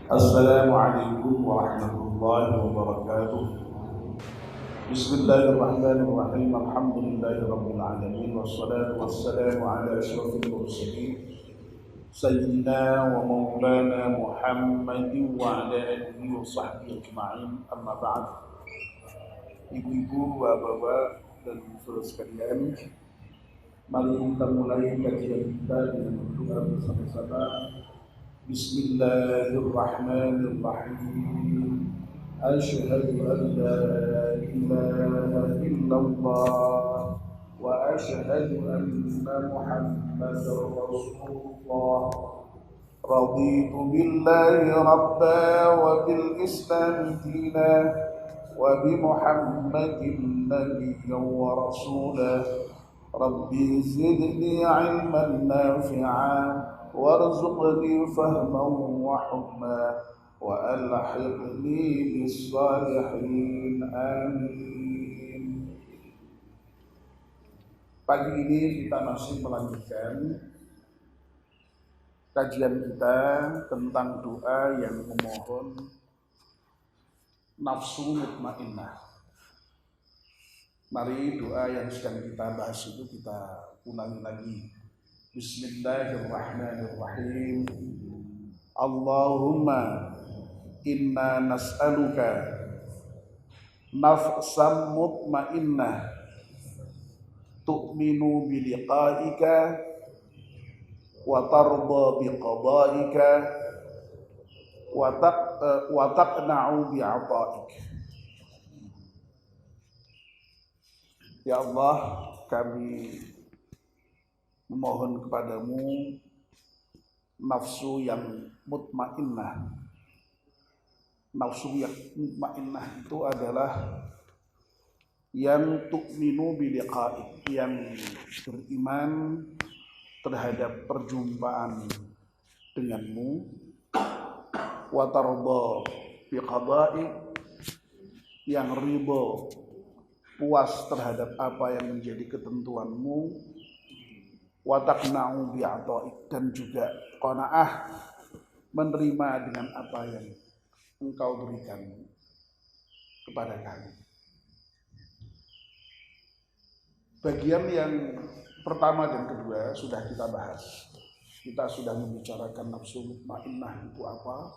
Assalamualaikum warahmatullahi wabarakatuh. Bismillahirrahmanirrahim. Alhamdulillahirabbil alamin wassalatu wassalamu ala asyrofil mursalin sayyidina wa maulana Muhammadin wa ala alihi wa sahbihi ajma'in. Amma ba'd. Ibu-ibu, bapak-bapak dan saudara sekalian, mari kita mulai kajian kita dengan berdoa bersama-sama. Bismillahirrahmanirrahim. Asyhadu an la ilaha illallah wa asyhadu anna Muhammadar Rasulullah. Raditu billahi rabba wa bil Islam dina wa bi Muhammadin nabiyyan wa rasulah. Rabbi zidni ilman nafi'an warzuqni fahman wa hukma wa alhiqni bis salihin, amin. Pagi ini kita masih melanjutkan kajian kita tentang doa yang memohon nafsu mutmainnah. Mari doa yang sedang kita bahas itu kita ulangi lagi. Bismillahirrahmanirrahim. Allahumma inna nas'aluka nafsan mutmainnah tu'minu biliqa'ika wa tarda biqada'ika wa taqna'u bi'ata'ik. Ya Allah, kami memohon kepadamu nafsu yang mutmainnah. Nafsu yang mutmainnah itu adalah yang tu'minu biliqa'ik, yang beriman terhadap perjumpaan denganmu, wa tarda biqada'ik, yang ridho puas terhadap apa yang menjadi ketentuanmu, wa taqna'u bi'ata'ik, dan juga qanaah menerima dengan apa yang engkau berikan kepada kami. Bagian yang pertama dan kedua sudah kita bahas. Kita sudah membicarakan nafsu mutmainnah itu apa,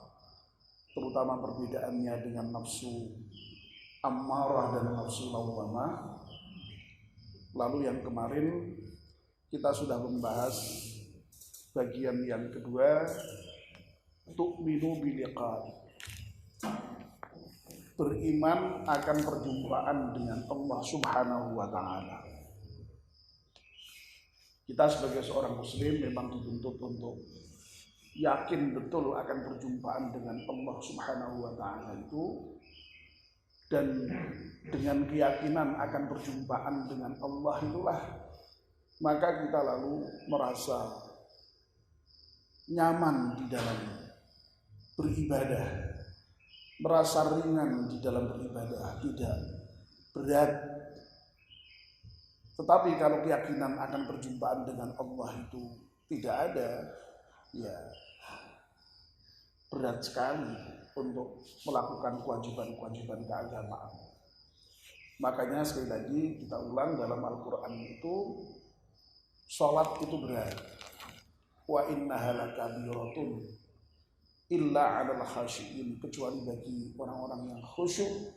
terutama perbedaannya dengan nafsu ammarah dan nafsu lawwamah. Lalu yang kemarin kita sudah membahas bagian yang kedua, tu'minu biliqa'i, beriman akan perjumpaan dengan Allah Subhanahu wa ta'ala. Kita sebagai seorang muslim memang dituntut untuk yakin betul akan perjumpaan dengan Allah Subhanahu wa ta'ala itu, dan dengan keyakinan akan perjumpaan dengan Allah itulah maka kita lalu merasa nyaman di dalam beribadah, merasa ringan di dalam beribadah, tidak berat. Tetapi kalau keyakinan akan perjumpaan dengan Allah itu tidak ada, ya berat sekali untuk melakukan kewajiban-kewajiban keagamaan. Makanya sekali lagi kita ulang, dalam Al-Quran itu sholat itu berat. Wa innaha lakabiratun illa 'alal khashiyin, kecuali bagi orang-orang yang khusyuk.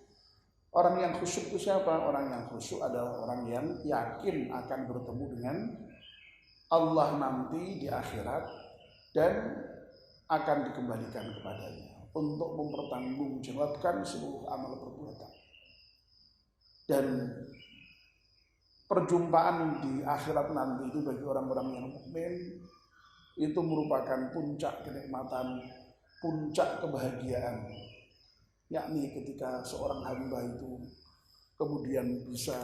Orang yang khusyuk itu siapa? Orang yang khusyuk adalah orang yang yakin akan bertemu dengan Allah nanti di akhirat dan akan dikembalikan kepadanya untuk mempertanggungjawabkan seluruh amal perbuatan. Dan perjumpaan di akhirat nanti itu bagi orang-orang yang mukmin itu merupakan puncak kenikmatan, puncak kebahagiaan, yakni ketika seorang hamba itu kemudian bisa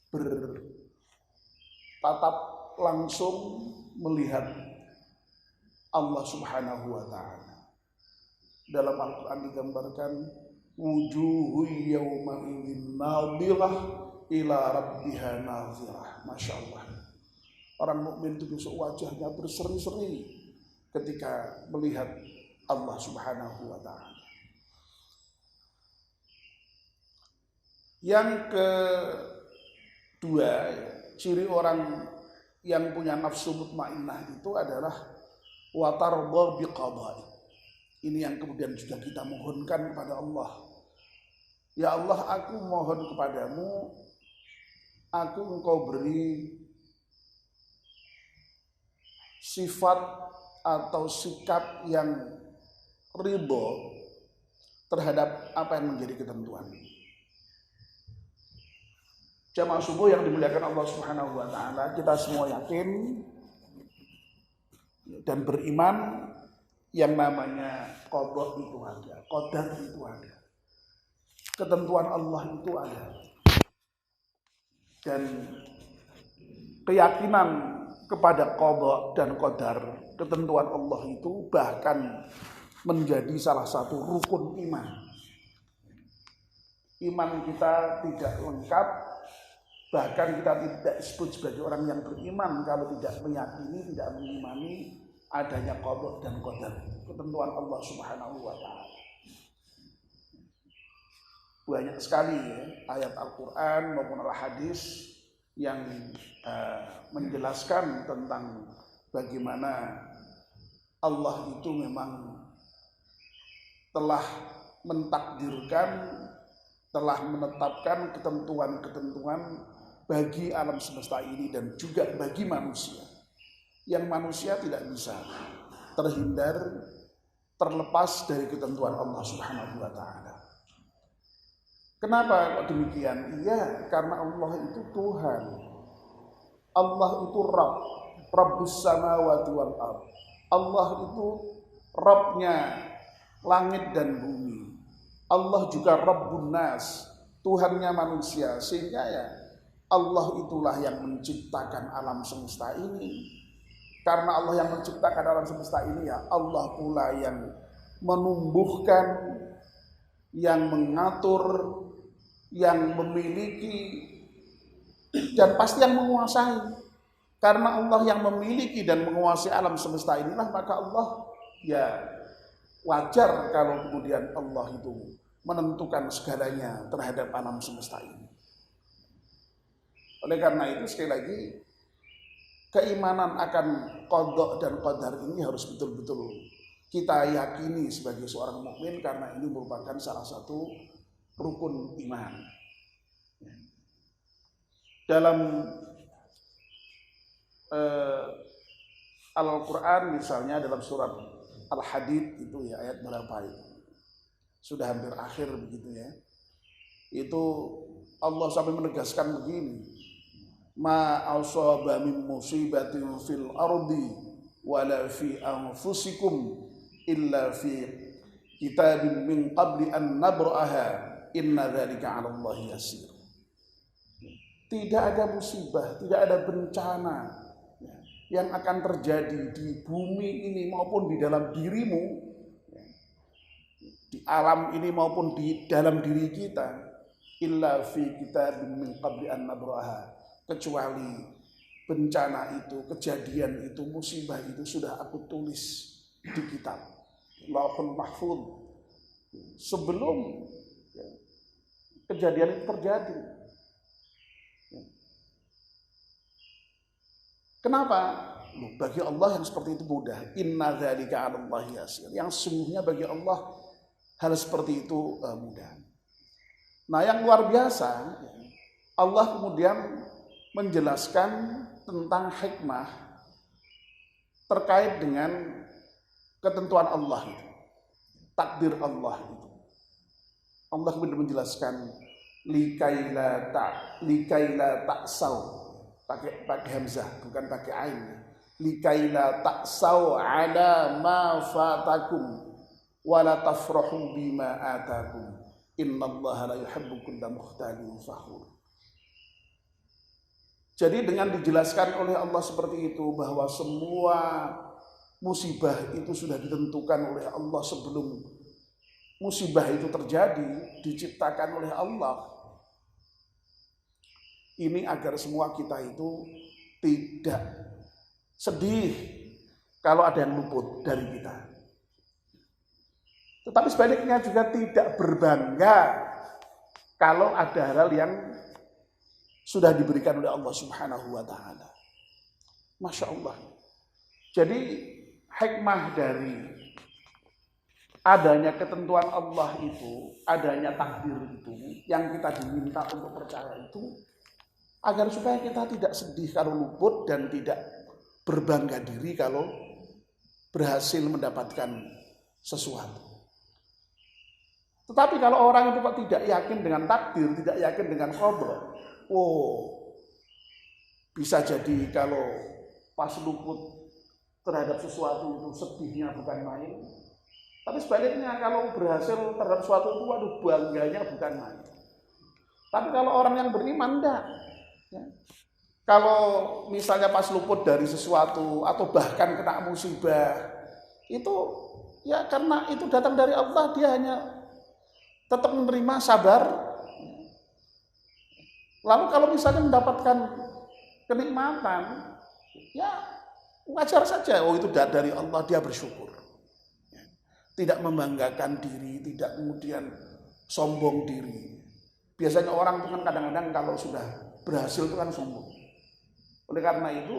bertatap langsung melihat Allah Subhanahu wa ta'ala. Dalam Al-Quran digambarkan wujuhu yawma idzin nadhirah ila rabbiha nadhirah. Masya Allah. Orang mukmin itu besok wajahnya berseri-seri ketika melihat Allah Subhanahu wa taala. Yang kedua, ciri orang yang punya nafsu mutmainnah itu adalah wa tardha biqada'i. Ini yang kemudian juga kita mohonkan kepada Allah. Ya Allah, aku mohon kepadamu, aku engkau beri sifat atau sikap yang ridho terhadap apa yang menjadi ketentuan. Jamaah subuh yang dimuliakan Allah Subhanahu wa taala, kita semua yakin dan beriman yang namanya qada itu ada, qadar itu ada. Ketentuan Allah itu ada. Dan keyakinan kepada qada dan qadar, ketentuan Allah itu bahkan menjadi salah satu rukun iman. Iman kita tidak lengkap, bahkan kita tidak disebut sebagai orang yang beriman kalau tidak meyakini, tidak mengimani adanya qada dan qadar, ketentuan Allah Subhanahu wa taala. Banyak sekali ayat Al-Quran maupun Al-Hadis yang menjelaskan tentang bagaimana Allah itu memang telah mentakdirkan, telah menetapkan ketentuan-ketentuan bagi alam semesta ini dan juga bagi manusia. Yang manusia tidak bisa terhindar, terlepas dari ketentuan Allah Subhanahu wa taala. Kenapa kok demikian? Iya, karena Allah itu Tuhan. Allah itu Rabb, Rabbus samawati wal ardh. Allah itu Rabbnya langit dan bumi. Allah juga Rabbun nas, Tuhannya manusia. Sehingga ya Allah itulah yang menciptakan alam semesta ini. Karena Allah yang menciptakan alam semesta ini, ya Allah pula yang menumbuhkan, yang mengatur, yang memiliki, dan pasti yang menguasai. Karena Allah yang memiliki dan menguasai alam semesta inilah, maka Allah ya wajar kalau kemudian Allah itu menentukan segalanya terhadap alam semesta ini. Oleh karena itu sekali lagi, keimanan akan qada dan qadar ini harus betul-betul kita yakini sebagai seorang mukmin, karena ini merupakan salah satu rukun iman. Dalam Al-Quran misalnya dalam surat Al-Hadid itu ya, ayat berapa itu? Sudah hampir akhir begitu ya. Itu Allah sampai menegaskan begini, ma asaba min musibatin fil ardi wala fi anfusikum illa fi kitabin min qabli an nabra'aha inna dzalika 'ala Allahi yasir. Tidak ada musibah, tidak ada bencana yang akan terjadi di bumi ini maupun di dalam dirimu, di alam ini maupun di dalam diri kita, illa fi kitabin min qabli an nabra'aha, kecuali bencana itu, kejadian itu, musibah itu sudah aku tulis di kitab Lauhul Mahfuz sebelum kejadian itu terjadi. Kenapa? Bagi Allah yang seperti itu mudah. Inna dzalika 'ala Allahi yasir. Yang sesungguhnya bagi Allah hal seperti itu mudah. Nah, yang luar biasa, Allah kemudian menjelaskan tentang hikmah terkait dengan ketentuan Allah itu, takdir Allah itu. Allah kemudian menjelaskan likaila ta'sau, pakai hamzah bukan pakai ain, likaila ta'sau ala ma fatakum wala tafrahu bima atakum innallaha la yuhibbu kulla mukhtalin fakhur. Jadi dengan dijelaskan oleh Allah seperti itu, bahwa semua musibah itu sudah ditentukan oleh Allah sebelum musibah itu terjadi, diciptakan oleh Allah. Ini agar semua kita itu tidak sedih kalau ada yang luput dari kita. Tetapi sebaliknya juga tidak berbangga kalau ada hal yang sudah diberikan oleh Allah Subhanahu wa taala. Masya Allah. Jadi hikmah dari adanya ketentuan Allah itu, adanya takdir itu, yang kita diminta untuk percaya itu, agar supaya kita tidak sedih kalau luput dan tidak berbangga diri kalau berhasil mendapatkan sesuatu. Tetapi kalau orang itu kok tidak yakin dengan takdir, tidak yakin dengan qadar, bisa jadi kalau pas luput terhadap sesuatu itu sedihnya bukan main. Tapi sebaliknya kalau berhasil terhadap sesuatu itu, waduh bangganya bukan main. Tapi kalau orang yang beriman enggak. Ya. Kalau misalnya pas luput dari sesuatu atau bahkan kena musibah, itu ya karena itu datang dari Allah, dia hanya tetap menerima, sabar. Lalu kalau misalnya mendapatkan kenikmatan, ya wajar saja. Oh itu dari Allah, dia bersyukur. Tidak membanggakan diri, tidak kemudian sombong diri. Biasanya orang itu kan kadang-kadang kalau sudah berhasil itu kan sombong. Oleh karena itu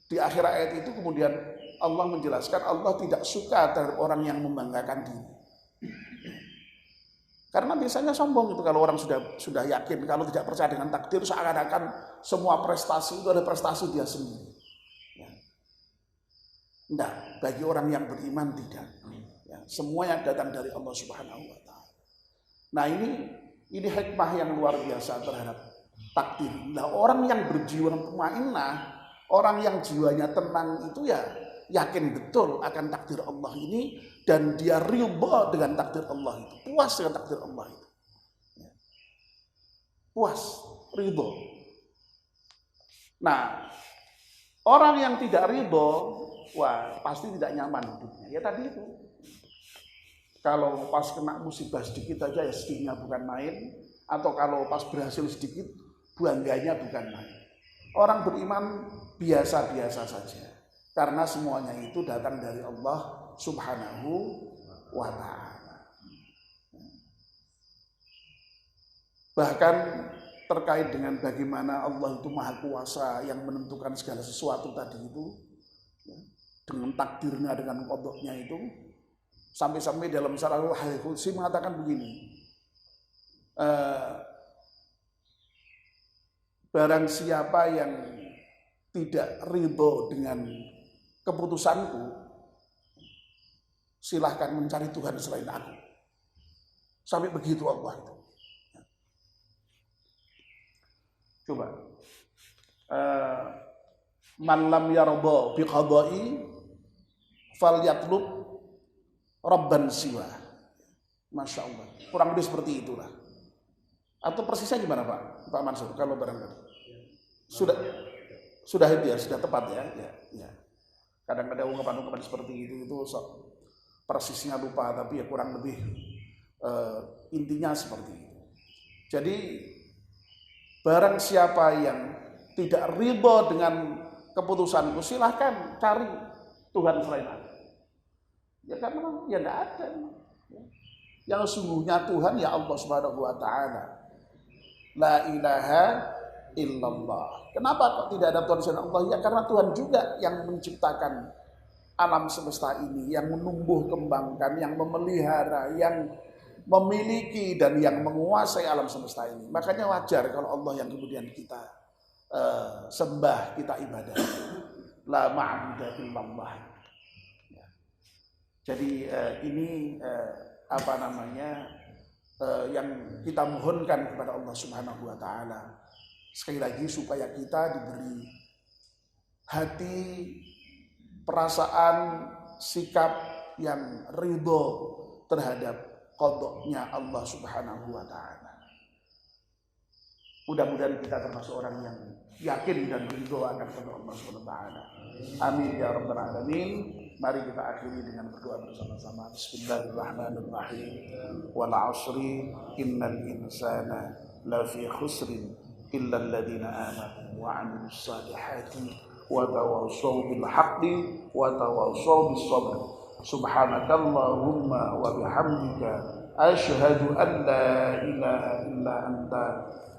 di akhir ayat itu kemudian Allah menjelaskan Allah tidak suka terhadap orang yang membanggakan diri. Karena biasanya sombong itu kalau orang sudah yakin, kalau tidak percaya dengan takdir seakan-akan semua prestasi itu adalah prestasi dia sendiri. Ya. Enggak, bagi orang yang beriman tidak. Ya, semua yang datang dari Allah Subhanahu wa taala. Nah, ini hikmah yang luar biasa terhadap takdir. Nah, orang yang berjiwa mutmainnah, orang yang jiwanya tenang itu ya yakin betul akan takdir Allah ini dan dia ridha dengan takdir Allah itu, puas dengan takdir Allah itu. Ya. Puas, ridha. Nah, orang yang tidak ridha, wah pasti tidak nyaman hidupnya. Ya tadi itu. Kalau pas kena musibah sedikit aja ya sedihnya bukan main, atau kalau pas berhasil sedikit bangganya bukan main. Orang beriman biasa-biasa saja, karena semuanya itu datang dari Allah Subhanahu wa ta'ala. Bahkan terkait dengan bagaimana Allah itu maha kuasa yang menentukan segala sesuatu tadi itu, dengan takdirnya, dengan qadanya itu, sampai-sampai dalam surah Al-Qudsi mengatakan begini, barang siapa yang tidak ridho dengan keputusanku, silahkan mencari Tuhan selain aku. Sampai begitu Allah itu. Coba. Man lam yarda bi qada'i falyatlub Rabban siwa. Masya Allah. Kurang lebih seperti itulah. Atau persisnya gimana Pak Mansur? Kalau barangkali sudah itu ya, sudah tepat ya. Ya. Kadang-kadang ungkapan-ungkapan seperti itu persisnya lupa, tapi ya kurang lebih intinya seperti itu. Jadi barang siapa yang tidak ridho dengan keputusanku, silahkan cari Tuhan selain aku. Ya karena ya tidak ada. Yang sungguhnya Tuhan ya Allah Subhanahu wa taala. La ilaha illallah. Kenapa kok tidak ada Tuhan selain Allah? Ya karena Tuhan juga yang menciptakan alam semesta ini, yang menumbuh kembangkan, yang memelihara, yang memiliki dan yang menguasai alam semesta ini. Makanya wajar kalau Allah yang kemudian kita sembah, kita ibadah. La ma'budu illallah. Jadi ini yang kita mohonkan kepada Allah Subhanahu wa taala. Sekali lagi supaya kita diberi hati, perasaan, sikap yang ridho terhadap qadanya Allah Subhanahu wa taala. Mudah-mudahan kita termasuk orang yang yakin dan ridho akan qada Allah Subhanahu wa taala. Amin ya rabbal alamin. Mari kita akhiri dengan berdoa bersama-sama. Bismillahirrahmanirrahim. Wal 'ashri innal insana lafi khusrin illa alladziina aamanu wa 'amilus shalihati wa tawassaw bil haqqi wa tawassaw bis sabr. Subhanakallahumma wa bihamdika asyhadu an la ilaha illa anta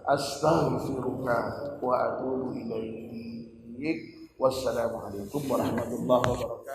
astaghfiruka wa atubu ilaik. Wassalamualaikum warahmatullahi wabarakatuh.